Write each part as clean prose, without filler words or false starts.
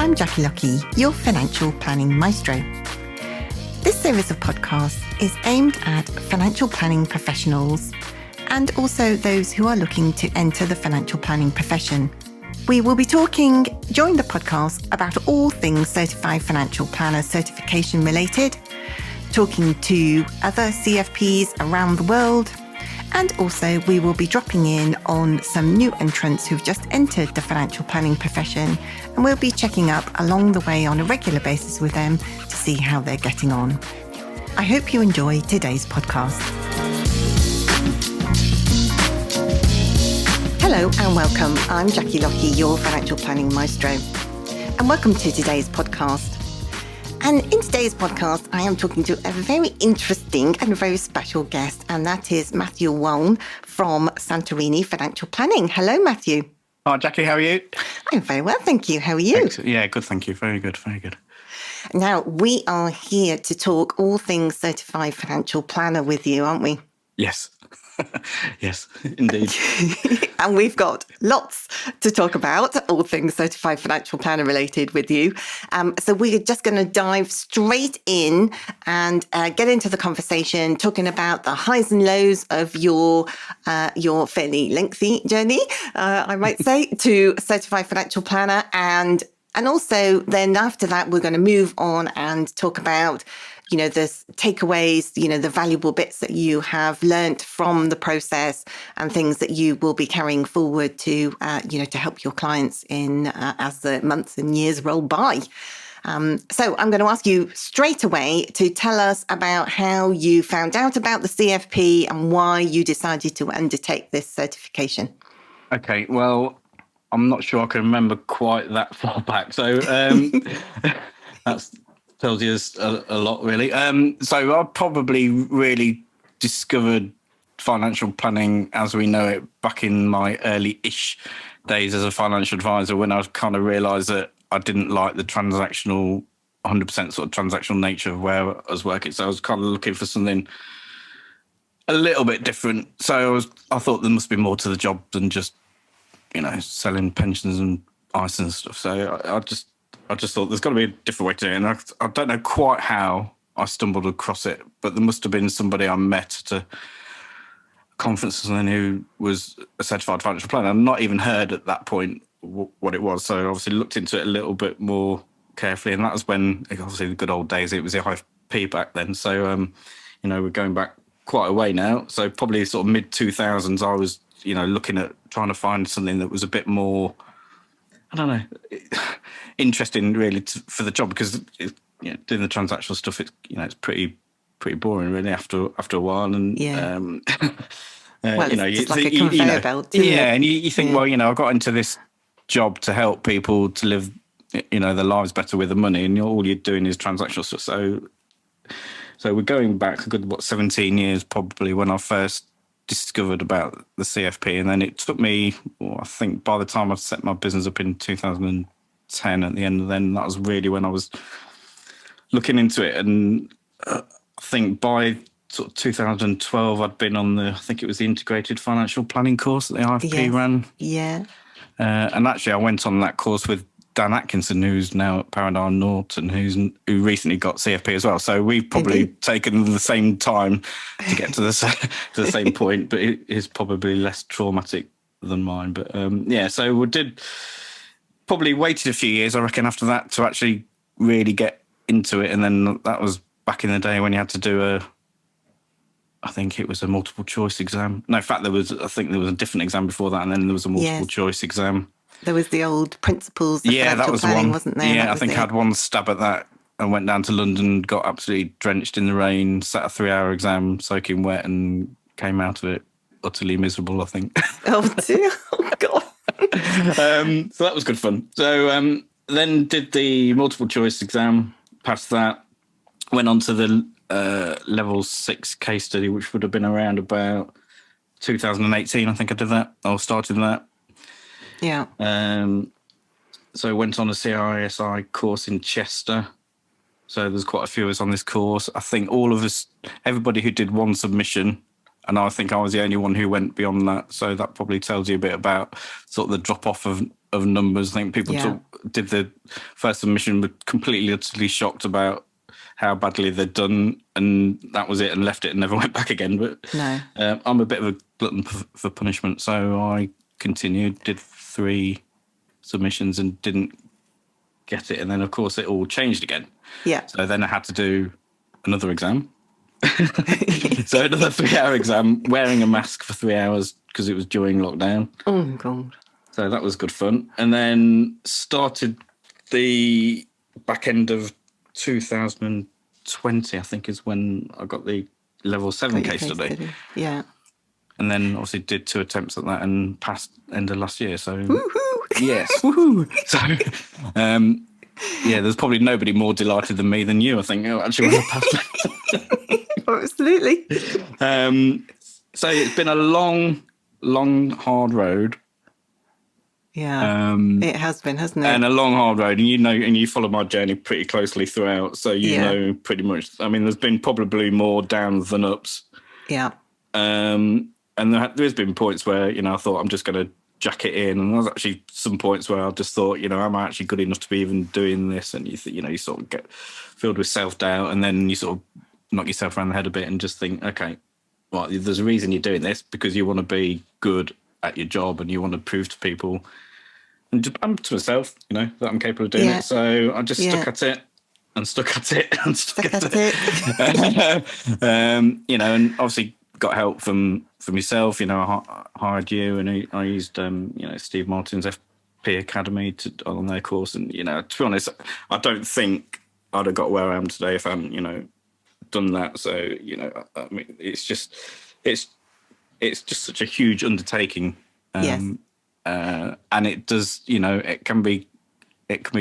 I'm Jackie Lucky, your financial planning maestro. This series of podcasts is aimed at financial planning professionals and also those who are looking to enter the financial planning profession. We will be talking during the podcast about all things certified financial planner certification related, talking to other CFPs around the world, and also we will be dropping in on some new entrants who've just entered the financial planning profession, and we'll be checking up along the way on a regular basis with them to see how they're getting on. I hope you enjoy today's podcast. Hello and welcome. I'm Jackie Lucky, your financial planning maestro, and welcome to today's podcast. And in today's podcast, I am talking to a very interesting and very special guest, and that is Matthew Walne from Santorini Financial Planning. Hello, Matthew. Hi, Jackie. How are you? I'm very well, thank you. How are you? Excellent. Yeah, good, thank you. Very good, very good. Now, we are here to talk all things certified financial planner with you, aren't we? Yes. Yes, indeed. And we've got lots to talk about, all things certified financial planner related with you. So we're just going to dive straight in and get into the conversation, talking about the highs and lows of your fairly lengthy journey, I might say, to certified financial planner. And also then after that, we're going to move on and talk about the takeaways, the valuable bits that you have learnt from the process and things that you will be carrying forward to, to help your clients in as the months and years roll by. So I'm going to ask you straight away to tell us about how you found out about the CFP and why you decided to undertake this certification. Okay, well, I'm not sure I can remember quite that far back. So that's tells you a lot, really. So I probably really discovered financial planning as we know it back in my early-ish days as a financial advisor, when I kind of realised that I didn't like the 100% sort of transactional nature of where I was working. So I was kind of looking for something a little bit different. So I thought there must be more to the job than just, selling pensions and ISA and stuff. So I just thought there's got to be a different way to do it. And I don't know quite how I stumbled across it, but there must have been somebody I met at a conference or something who was a certified financial planner. I'd not even heard at that point what it was. So I obviously looked into it a little bit more carefully. And that was when, obviously, the good old days, it was the IFP back then. So, we're going back quite a way now. So probably sort of mid-2000s, I was, looking at trying to find something that was a bit more, I don't know, interesting really for the job, because doing the transactional stuff, it's pretty boring really after a while. And yeah. it's like a conveyor belt. And you think, well, I got into this job to help people to live, their lives better with the money, and all you're doing is transactional stuff. So we're going back a good 17 years probably when I first discovered about the CFP, and then it took me, I think by the time I set my business up in 2010, at the end of then, that was really when I was looking into it. And I think by sort of 2012, I'd been on I think it was the integrated financial planning course that the IFP ran. Yeah. And actually I went on that course with Dan Atkinson, who's now at Paradigm Norton, who recently got CFP as well. So we've probably taken the same time to get to the same point, but it is probably less traumatic than mine. But so we did probably waited a few years, I reckon, after that to actually really get into it. And then that was back in the day when you had to do I think it was a multiple choice exam. No, in fact, there was a different exam before that, and then there was a multiple choice exam. There was the old principles of financial planning, wasn't there? Yeah, I think I had one stab at that and went down to London, got absolutely drenched in the rain, sat a 3-hour exam, soaking wet, and came out of it utterly miserable, I think. Oh, dear. Oh, God. So that was good fun. So then did the multiple choice exam, passed that, went on to the level 6 case study, which would have been around about 2018, I think I did that, or started that. Yeah. So I went on a CISI course in Chester. So there's quite a few of us on this course. I think everybody who did one submission, and I think I was the only one who went beyond that. So that probably tells you a bit about sort of the drop off of of numbers. I think people Yeah. did the first submission were completely, utterly shocked about how badly they'd done, and that was it, and left it and never went back again. But No. I'm a bit of a glutton for punishment, so I continued, did 3 submissions and didn't get it, and then of course it all changed again. Yeah. So then I had to do another exam. So another 3-hour exam, wearing a mask for 3 hours because it was during lockdown. Oh, God. So that was good fun. And then started the back end of 2020, I think, is when I got the level 7 case study. Yeah. And then obviously did 2 attempts at that and passed end of last year. So Woohoo! yes, woohoo! So yeah, there's probably nobody more delighted than me than you, I think. Actually, when I passed. Absolutely. So it's been a long, hard road. Yeah, it has been, hasn't it? And a long, hard road. And you follow my journey pretty closely throughout. So you know pretty much. I mean, there's been probably more downs than ups. Yeah. And there's been points where, I thought I'm just going to jack it in. And there's actually some points where I just thought, am I actually good enough to be even doing this? And you sort of get filled with self-doubt, and then you sort of knock yourself around the head a bit and just think, okay, well, there's a reason you're doing this, because you want to be good at your job and you want to prove to people and to myself, that I'm capable of doing it. So I just stuck at it and stuck at it and stuck at it. And obviously got help from yourself. I hired you, and I used Steve Martin's FP Academy on their course. And to be honest, I don't think I'd have got where I am today if I hadn't done that. So I mean, it's just such a huge undertaking. And it does, it can be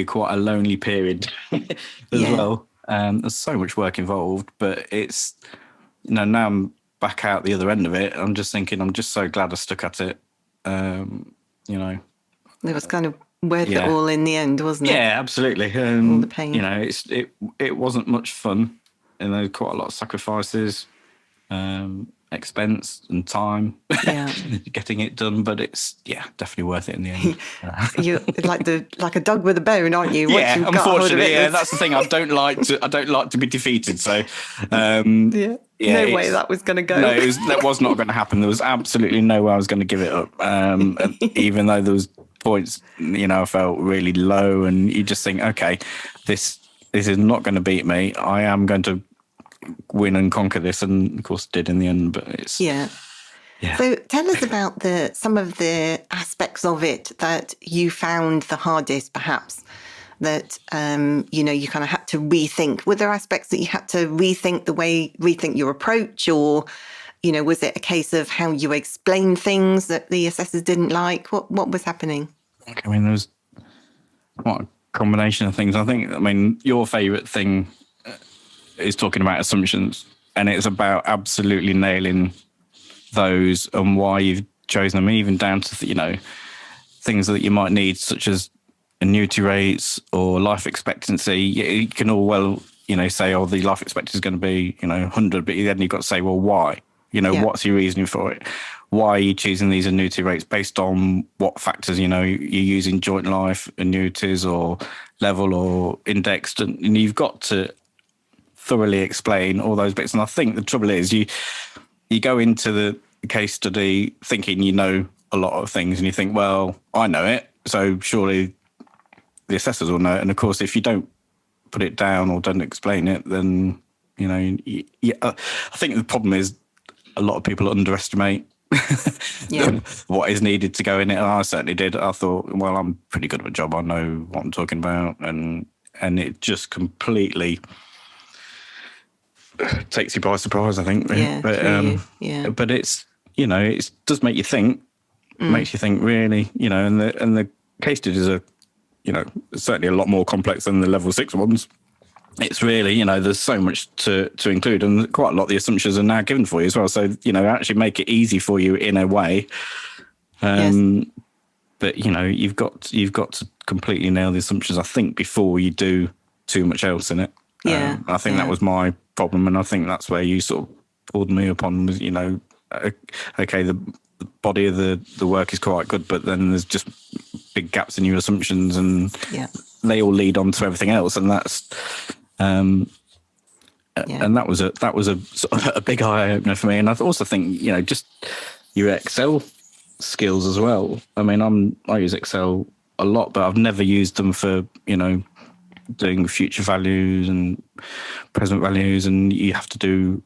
quite a lonely period as well. There's so much work involved, but it's, now I'm back out the other end of it. I'm just thinking, I'm just so glad I stuck at it. It was kind of worth it all in the end, wasn't it? Yeah, absolutely. All the pain. It wasn't much fun, and there were quite a lot of sacrifices. Expense and time getting it done, but it's definitely worth it in the end. You're like a dog with a bone, aren't you? Unfortunately, that's the thing. I don't like to be defeated. So no way that was going to go. No, that was not going to happen. There was absolutely no way I was going to give it up. Even though there was points, I felt really low, and you just think, okay, this is not going to beat me. I am going to win and conquer this, and of course did in the end. But it's So tell us about some of the aspects of it that you found the hardest, perhaps, that you kind of had to rethink. Were there aspects that you had to rethink your approach, or was it a case of how you explained things that the assessors didn't like? What was happening? I mean, there was quite a combination of things. I mean, your favourite thing is talking about assumptions, and it's about absolutely nailing those and why you've chosen them, even down to things that you might need, such as annuity rates or life expectancy. You can all say, oh, the life expectancy is going to be 100, but then you've got to say, well, why? What's your reasoning for it? Why are you choosing these annuity rates? Based on what factors? You're using joint life annuities or level or indexed, and you've got to thoroughly explain all those bits. And I think the trouble is you go into the case study thinking a lot of things, and you think, well, I know it, so surely the assessors will know it. And of course, if you don't put it down or don't explain it, then I think the problem is a lot of people underestimate what is needed to go in it. And I certainly did. I thought, well, I'm pretty good at my job, I know what I'm talking about, and it just completely takes you by surprise, I think. But it's it does make you think. Makes you think, really. And the case studies are certainly a lot more complex than the level 6 ones. It's really there's so much to include, and quite a lot of the assumptions are now given for you as well. So actually make it easy for you in a way. But you've got to completely nail the assumptions, I think, before you do too much else in it. I think that was my problem, and I think that's where you sort of pulled me upon. Was okay, the body of the work is quite good, but then there's just big gaps in your assumptions, and Yeah. they all lead on to everything else. And that's, and that was a sort of a big eye opener for me. And I also think, just your Excel skills as well. I mean, I use Excel a lot, but I've never used them for, doing future values and present values, and you have to do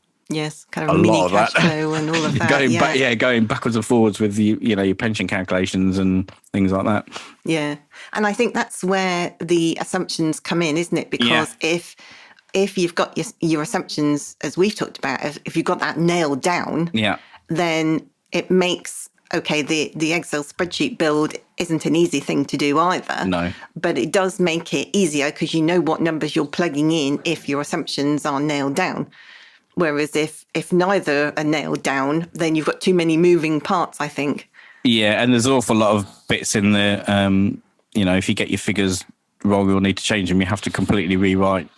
kind a of mini lot of cash that. flow and all of that. Going backwards and forwards with your pension calculations and things like that. Yeah, and I think that's where the assumptions come in, isn't it? Because if you've got your assumptions, as we've talked about, if you've got that nailed down, then it makes the Excel spreadsheet build isn't an easy thing to do either. No. But it does make it easier because you know what numbers you're plugging in if your assumptions are nailed down. Whereas if neither are nailed down, then you've got too many moving parts, I think. Yeah, and there's an awful lot of bits in there. If you get your figures wrong, you'll need to change them. You have to completely rewrite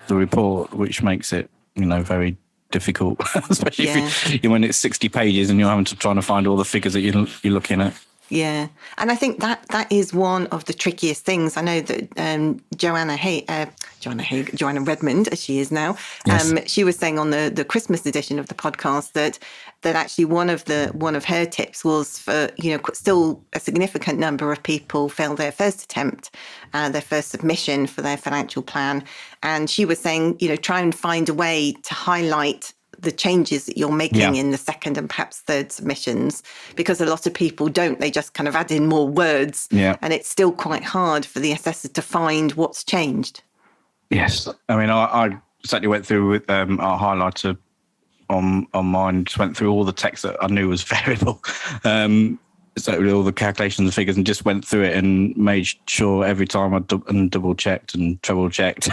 the report, which makes it, very difficult, especially if when it's 60 pages and you're having to try to find all the figures that you're looking at. Yeah, and I think that is one of the trickiest things. I know that Joanna Redmonds, as she is now, she was saying on the Christmas edition of the podcast that actually one of her tips was for still a significant number of people fail their first attempt, their first submission for their financial plan, and she was saying try and find a way to highlight the changes that you're making in the second and perhaps third submissions, because a lot of people don't. They just kind of add in more words, and it's still quite hard for the assessor to find what's changed. Yes, I mean, I certainly went through with our highlighter on mine, just went through all the text that I knew was variable. So all the calculations and figures, and just went through it and made sure every time I double checked and treble checked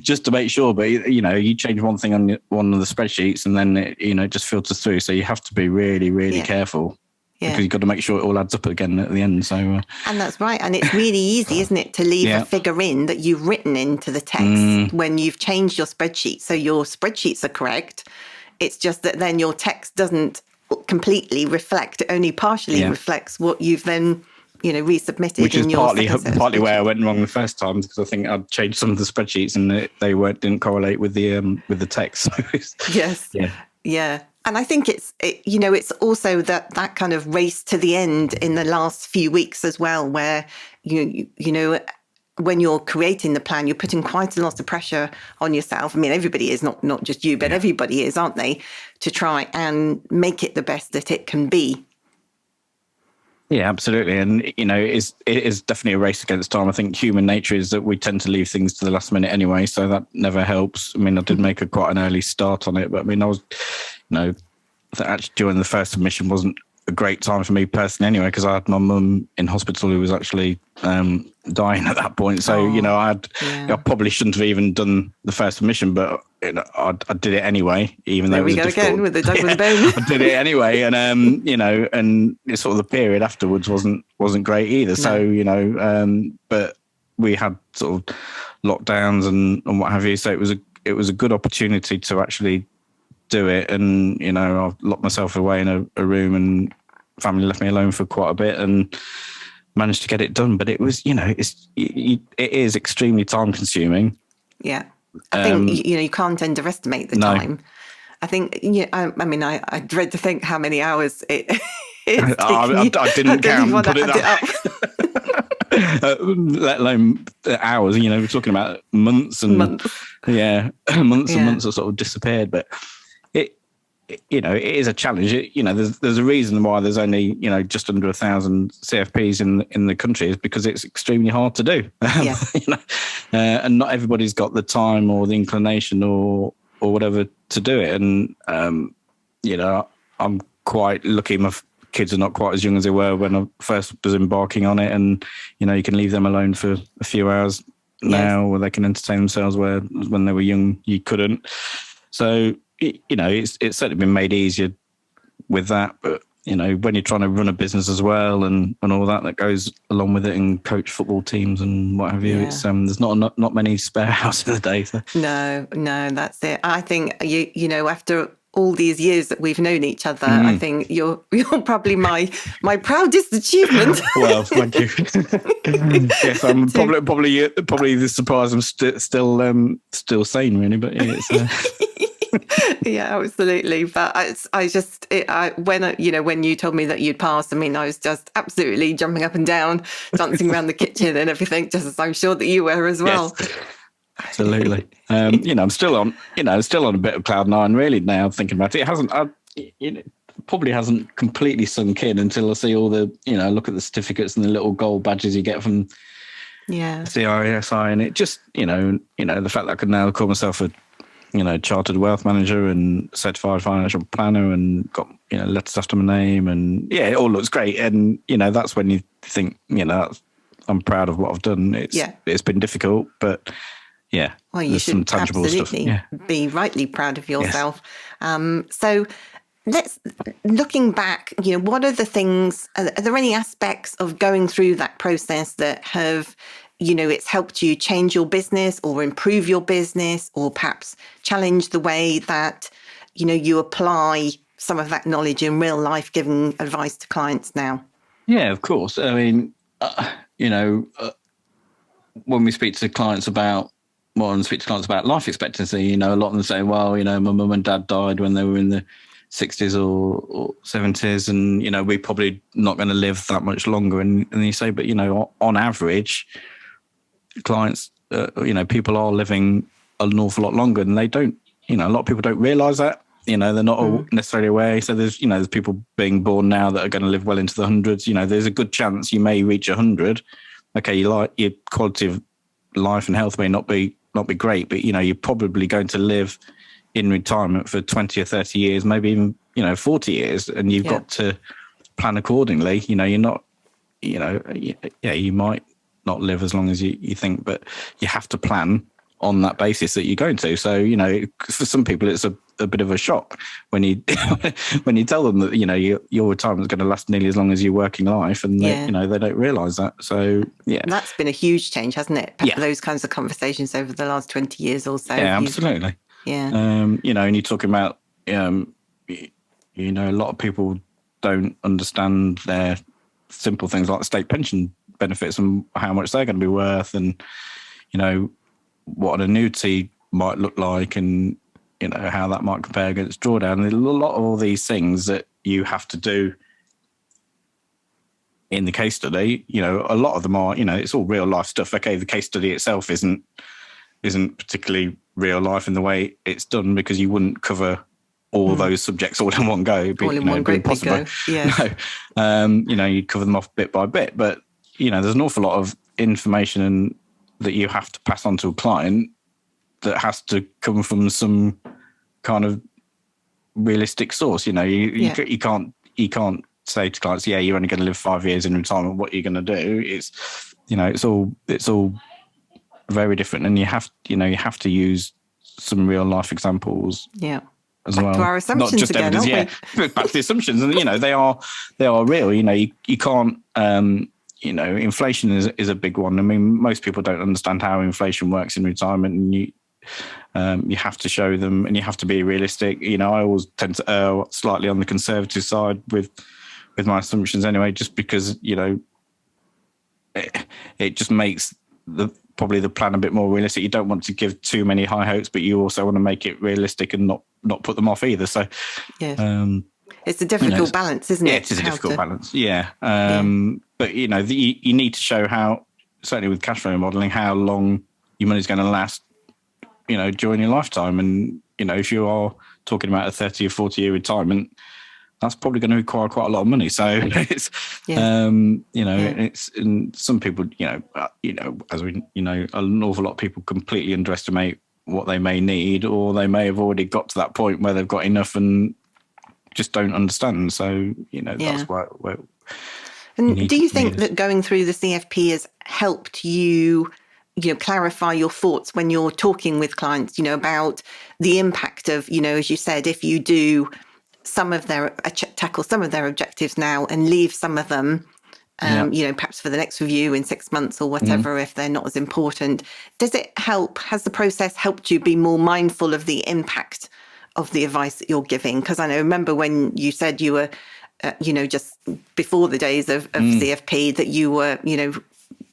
just to make sure. But you change one thing on one of the spreadsheets, and then it just filters through. So you have to be really, really careful, because you've got to make sure it all adds up again at the end. So and that's right. And it's really easy, isn't it, to leave a figure in that you've written into the text when you've changed your spreadsheet. So your spreadsheets are correct. It's just that then your text doesn't completely reflect, only partially reflects what you've then resubmitted. Which is partly where I went wrong the first time, because I think I'd changed some of the spreadsheets and they didn't correlate with the text. Yes. Yeah. And I think it's also that kind of race to the end in the last few weeks as well, where when you're creating the plan, you're putting quite a lot of pressure on yourself. I mean, everybody is, not just you, but everybody is, aren't they, to try and make it the best that it can be. Yeah, absolutely. And, it is definitely a race against time. I think human nature is that we tend to leave things to the last minute anyway, so that never helps. I mean, I did make quite an early start on it, but I mean, I was, actually during the first submission wasn't a great time for me personally anyway, because I had my mum in hospital who was actually dying at that point. So, I probably shouldn't have even done the first submission, but I did it anyway, even though it was difficult. Again with the dog with the bone. I did it anyway. And, and sort of the period afterwards wasn't great either. No. So, but we had sort of lockdowns and what have you. So it was a good opportunity to actually do it. And, I locked myself away in a room, and family left me alone for quite a bit and managed to get it done. But it was, it is extremely time consuming. Yeah. I think, you can't underestimate the time. I think, I dread to think how many hours it I didn't count and put it up. Let alone hours, we're talking about months and months and months have sort of disappeared. But it is a challenge. There's a reason why there's only just under 1,000 CFPs in the country, is because it's extremely hard to do. And not everybody's got the time or the inclination or whatever to do it. And I'm quite lucky. My kids are not quite as young as they were when I first was embarking on it, and you can leave them alone for a few hours now, where they can entertain themselves, where when they were young you couldn't. So it's certainly been made easier with that, but when you're trying to run a business as well and all that goes along with it, and coach football teams and what have you, it's there's not many spare hours in the day. So. No, that's it. I think after all these years that we've known each other, I think you're probably my proudest achievement. Well, thank you. Yes, I'm probably the surprise I'm still sane, really. But yeah, yeah, absolutely. But when you told me that you'd passed, I mean, I was just absolutely jumping up and down, dancing around the kitchen and everything, just as I'm sure that you were as well. Yes, absolutely. I'm still on a bit of cloud nine, really. Now thinking about it, it probably hasn't completely sunk in until I see all the, look at the certificates and the little gold badges you get from CISI, and it just, the fact that I can now call myself a chartered wealth manager and certified financial planner and got, letters after my name, and it all looks great. And, that's when you think, I'm proud of what I've done. It's been difficult, but well, you should some tangible absolutely stuff. Be rightly proud of yourself. Yes. So looking back, what are the things, are there any aspects of going through that process that have, it's helped you change your business or improve your business, or perhaps challenge the way that, you apply some of that knowledge in real life, giving advice to clients now? Yeah, of course. I mean, when we speak to clients about life expectancy, a lot of them say, well, my mum and dad died when they were in the 60s or 70s, and, we're probably not going to live that much longer. And you say, but, on average, clients, people are living an awful lot longer, and they don't, a lot of people don't realise that, they're not all necessarily aware. So there's people being born now that are going to live well into the hundreds. There's a good chance you may reach 100. Okay, your quality of life and health may not be great, but, you're probably going to live in retirement for 20 or 30 years, maybe even, 40 years, and you've got to plan accordingly. You're not, you might not live as long as you think, but you have to plan on that basis that you're going to. So, for some people, it's a bit of a shock when you when you tell them that, your retirement is going to last nearly as long as your working life, and they don't realise that. So, that's been a huch change, hasn't it? Those kinds of conversations over the last 20 years or so. Yeah, absolutely. Yeah. And you're talking about, a lot of people don't understand their simple things like state pension benefits and how much they're going to be worth, and, what an annuity might look like, and, how that might compare against drawdown. And a lot of all these things that you have to do in the case study, a lot of them are, it's all real life stuff. Okay, the case study itself isn't particularly real life in the way it's done, because you wouldn't cover all those subjects all in one go. It'd be, all in one great big go. Yeah. No, you'd cover them off bit by bit. But, there's an awful lot of information that you have to pass on to a client that has to come from some kind of realistic source. You can't say to clients, you're only going to live 5 years in retirement. What are you going to do? It's, it's all very different, and you have to use some real life examples. Yeah. As well. To our assumptions, not just again, evidence, back to the assumptions, and they are real. You can't. Inflation is a big one. I mean, most people don't understand how inflation works in retirement, and you have to show them, and you have to be realistic. I always tend to err slightly on the conservative side with my assumptions anyway, just because it just makes probably the plan a bit more realistic. You don't want to give too many high hopes, but you also want to make it realistic and not put them off either. So, it's a difficult balance, isn't it? Yeah, it is a difficult balance. Yeah. But you need to show how, certainly with cash flow modelling, how long your money's going to last, during your lifetime. And, if you are talking about a 30 or 40 year retirement, that's probably going to require quite a lot of money. So it's, it's, and some people, as we, an awful lot of people completely underestimate what they may need, or they may have already got to that point where they've got enough and just don't understand. So, that's where and do you think that going through the CFP has helped you, clarify your thoughts when you're talking with clients, about the impact of, as you said, if you do tackle some of their objectives now and leave some of them, perhaps for the next review in 6 months or whatever, if they're not as important, does it help? Has the process helped you be more mindful of the impact of the advice that you're giving? Because I remember when you said you were, just before the days of CFP, that you were,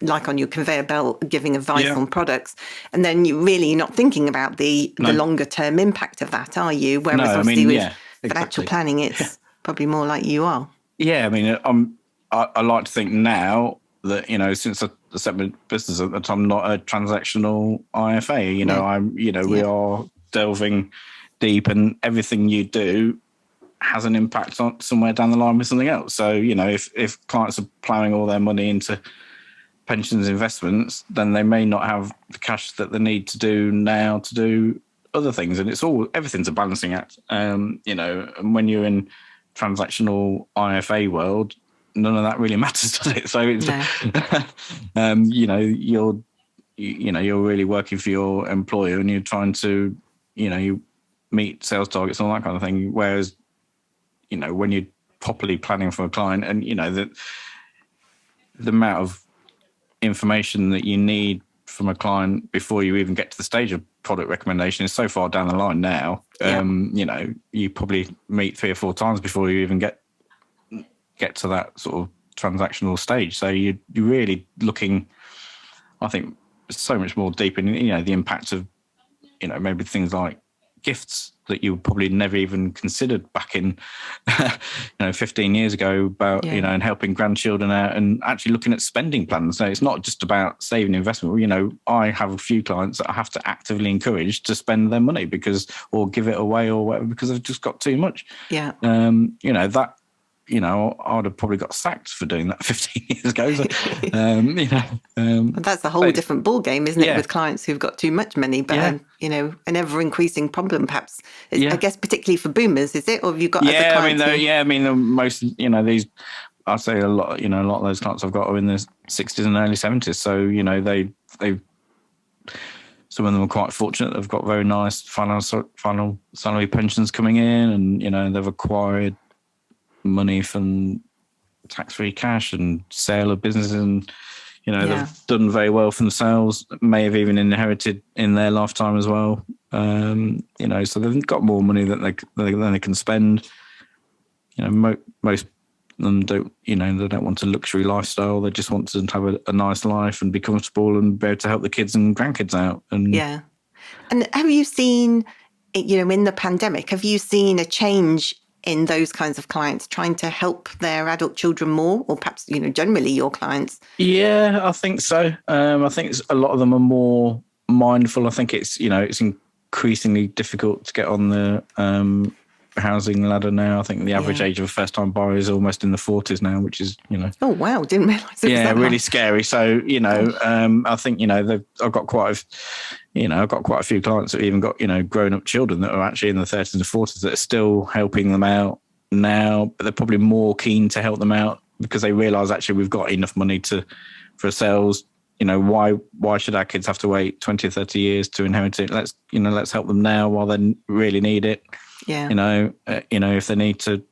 like on your conveyor belt, giving advice on products, and then you're really not thinking about the longer term impact of that, are you? Whereas obviously with financial planning, it's probably more like you are. Yeah, I mean, I like to think now that, since I set my business up, that I'm not a transactional IFA. We are delving deep, and everything you do has an impact on somewhere down the line with something else. So, if clients are plowing all their money into pensions investments, then they may not have the cash that they need to do now to do other things. And everything's a balancing act. And when you're in transactional IFA world, none of that really matters, does it? So it's, you're really working for your employer, and you're trying to, you meet sales targets and all that kind of thing. Whereas, when you're properly planning for a client, and the amount of information that you need from a client before you even get to the stage of product recommendation is so far down the line now. You probably meet 3 or 4 times before you even get to that sort of transactional stage. So you're really looking, I think, so much more deep in the impact of maybe things like gifts that you probably never even considered back in 15 years ago about and helping grandchildren out, and actually looking at spending plans. So it's not just about saving investment. I have a few clients that I have to actively encourage to spend their money or give it away or whatever, because they've just got too much. That I'd have probably got sacked for doing that 15 years ago. So, that's a whole different ball game, isn't it? With clients who've got too much money, but an ever increasing problem, perhaps. I guess particularly for boomers, is it? Or have you got other clients? Most these. I'd say a lot of those clients I've got are in their 60s and early 70s. So they some of them are quite fortunate. They've got very nice final salary pensions coming in, and they've acquired money from tax-free cash and sale of businesses, and they've done very well for themselves, may have even inherited in their lifetime as well. So they've got more money than they can spend. Most of them don't, they don't want a luxury lifestyle. They just want to have a nice life and be comfortable and be able to help the kids and grandkids out. And have you seen, in the pandemic, have you seen a change in those kinds of clients trying to help their adult children more, or perhaps, generally your clients? Yeah, I think so. I think a lot of them are more mindful. I think it's increasingly difficult to get on the housing ladder now. I think the average age of a first-time buyer is almost in the 40s now, which is, Oh, wow. Didn't realise it was that really high. Scary. So, I think, I've got quite a few clients that have even got, grown-up children that are actually in the 30s and 40s that are still helping them out now, but they're probably more keen to help them out because they realise actually we've got enough money for ourselves. Why should our kids have to wait 20 or 30 years to inherit it? Let's help them now while they really need it. Yeah. If they need to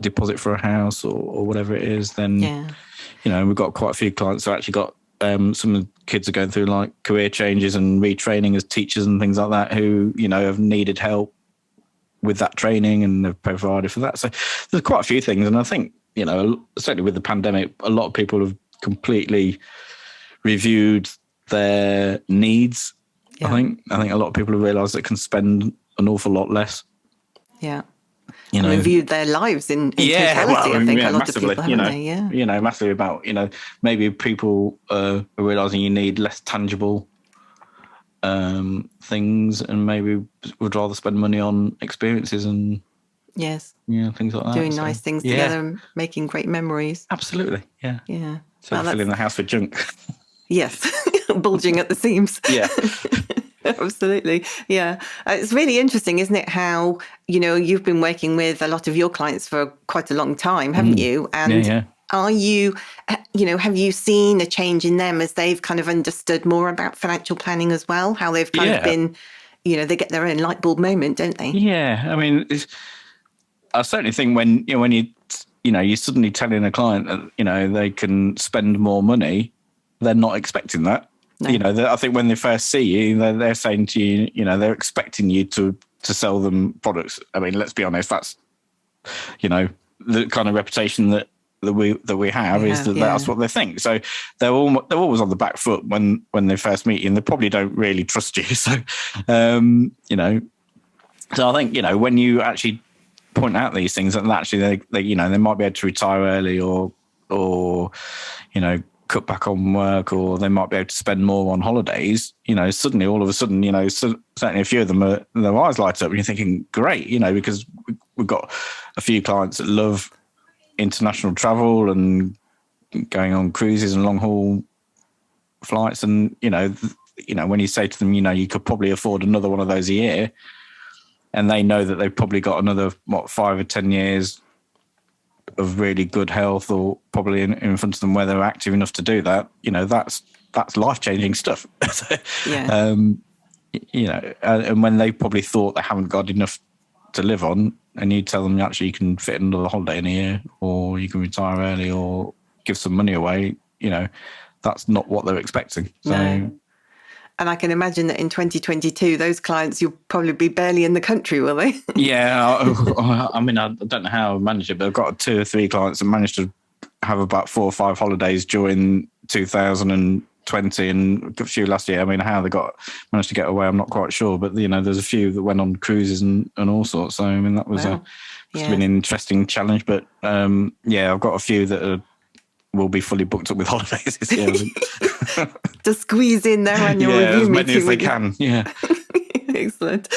deposit for a house or whatever it is, then, we've got quite a few clients who actually got, some of the kids are going through like career changes and retraining as teachers and things like that who, have needed help with that training, and they've provided for that. So there's quite a few things. And I think, certainly with the pandemic, a lot of people have completely reviewed their needs. I think a lot of people have realised they can spend an awful lot less. Yeah. And reviewed their lives in totality. I think a lot of people haven't they? Massively about, maybe people are realising you need less tangible things, and maybe would rather spend money on experiences and things like that. Doing nice things together and making great memories. Absolutely, yeah. Yeah. So filling the house with junk. Yes, bulging at the seams. Yeah. Absolutely. Yeah. It's really interesting, isn't it, how, you've been working with a lot of your clients for quite a long time, haven't you? And are you, have you seen a change in them as they've kind of understood more about financial planning as well? How they've kind of been, they get their own light bulb moment, don't they? Yeah. I mean, I certainly think when you're suddenly telling a client that, they can spend more money, they're not expecting that. No. I think when they first see you, they're saying to you, they're expecting you to to sell them products. I mean, let's be honest, that's, you know, the kind of reputation that we have is that that's what they think. So they're always on the back foot when they first meet you, and they probably don't really trust you. So, you know, so I think, you know, when you actually point out these things, and actually they you know, they might be able to retire early or you know, cut back on work, or they might be able to spend more on holidays, you know, suddenly all of a sudden, you know, certainly a few of them their eyes light up and you're thinking, great, you know, because we've got a few clients that love international travel and going on cruises and long haul flights, and you know, when you say to them, you know, you could probably afford another one of those a year, and they know that they've probably got another 5 or 10 years of really good health, or probably in front of them where they're active enough to do that, you know, that's life-changing stuff. You know, and when they probably thought they haven't got enough to live on, and you tell them actually you can fit another holiday in a year, or you can retire early, or give some money away, you know, that's not what they're expecting. So, no. And I can imagine that in 2022, those clients, you'll probably be barely in the country, will they? Yeah. I mean, I don't know how I managed it, but I've got 2 or 3 clients that managed to have about 4 or 5 holidays during 2020 and a few last year. I mean, how they managed to get away, I'm not quite sure. But, you know, there's a few that went on cruises and all sorts. So, I mean, that was must have been an interesting challenge. But, yeah, I've got a few that will be fully booked up with holidays this year. To squeeze in their annual review as meeting. many as they can, yeah. Excellent.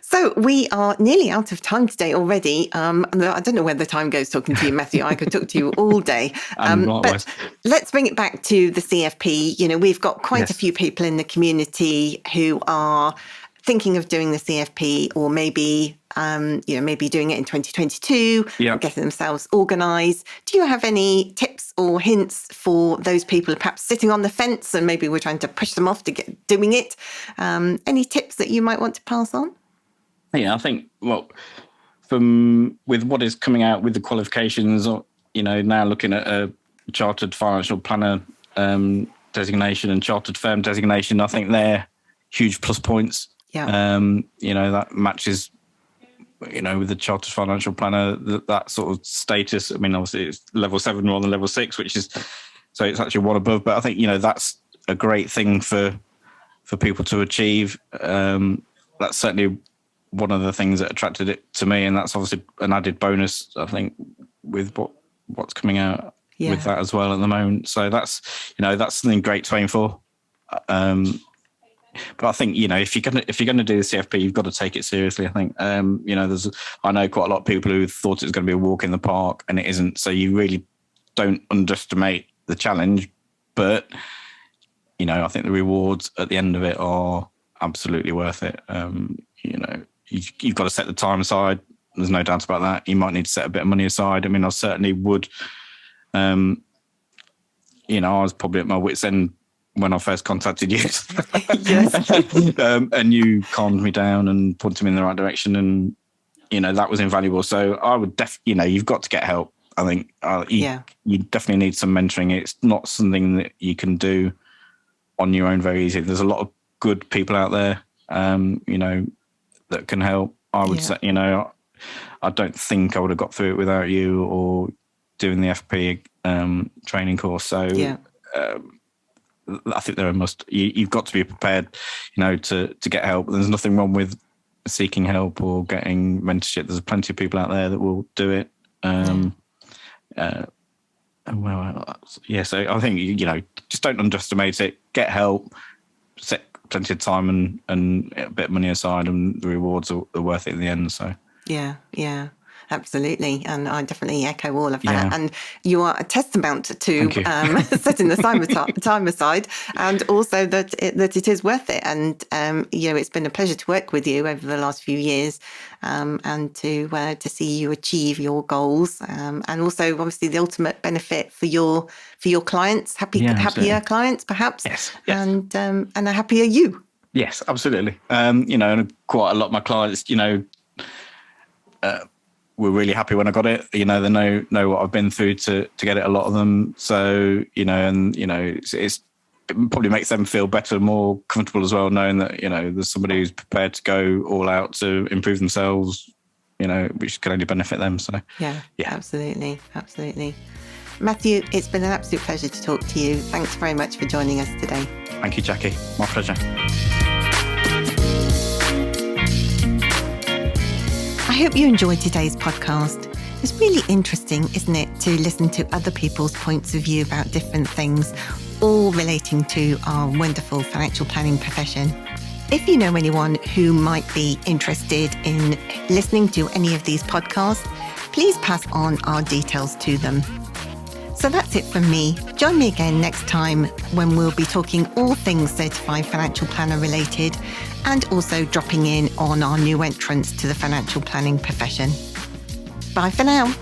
So we are nearly out of time today already. I don't know where the time goes talking to you, Matthew. I could talk to you all day. But let's bring it back to the CFP. You know, we've got quite a few people in the community who are thinking of doing the CFP, or maybe maybe doing it in 2022, getting themselves organised. Do you have any tips or hints for those people perhaps sitting on the fence, and maybe we're trying to push them off to get doing it? Any tips that you might want to pass on? Yeah, I think, well, with what is coming out with the qualifications, you know, now looking at a chartered financial planner designation and chartered firm designation, I think they're huge plus points. Yeah. You know, that matches, you know, with the chartered financial planner, that sort of status. I mean, obviously it's level 7 rather than level 6, which is, so it's actually one above. But I think, you know, that's a great thing for people to achieve. That's certainly one of the things that attracted it to me, and that's obviously an added bonus, I think, with what's coming out with that as well at the moment. So that's, you know, that's something great to aim for. But I think, you know, if you're gonna do the CFP, you've got to take it seriously. I think, you know, I know quite a lot of people who thought it was going to be a walk in the park, and it isn't. So you really don't underestimate the challenge. But, you know, I think the rewards at the end of it are absolutely worth it. You know, you've got to set the time aside. There's no doubt about that. You might need to set a bit of money aside. I mean, I certainly would. You know, I was probably at my wit's end when I first contacted you. And you calmed me down and pointed me in the right direction, and, you know, that was invaluable. So I would you know, you've got to get help. I think you definitely need some mentoring. It's not something that you can do on your own very easy. There's a lot of good people out there, you know, that can help. I would say, you know, I don't think I would have got through it without you or doing the FP training course. So I think they're a must. You've got to be prepared, you know, to get help. There's nothing wrong with seeking help or getting mentorship. There's plenty of people out there that will do it. So I think, you know, just don't underestimate it. Get help, set plenty of time and a bit of money aside, and the rewards are worth it in the end. So yeah, absolutely. And I definitely echo all of that. And you are a testament to setting the time aside, and also that it is worth it. And, you know, it's been a pleasure to work with you over the last few years, and to see you achieve your goals. And also, obviously, the ultimate benefit for your clients, happier clients, perhaps. Yes. And a happier you. Yes, absolutely. You know, and quite a lot of my clients, you know, were really happy when I got it. You know, they know what I've been through to get it, a lot of them. So, you know, and, you know, it's probably makes them feel better, more comfortable as well, knowing that, there's somebody who's prepared to go all out to improve themselves, which can only benefit them. So yeah. Absolutely. Matthew, it's been an absolute pleasure to talk to you. Thanks very much for joining us today. Thank you, Jackie. My pleasure. I hope you enjoyed today's podcast. It's really interesting, isn't it, to listen to other people's points of view about different things, all relating to our wonderful financial planning profession. If you know anyone who might be interested in listening to any of these podcasts, please pass on our details to them. So that's it from me. Join me again next time when we'll be talking all things certified financial planner related, and also dropping in on our new entrants to the financial planning profession. Bye for now.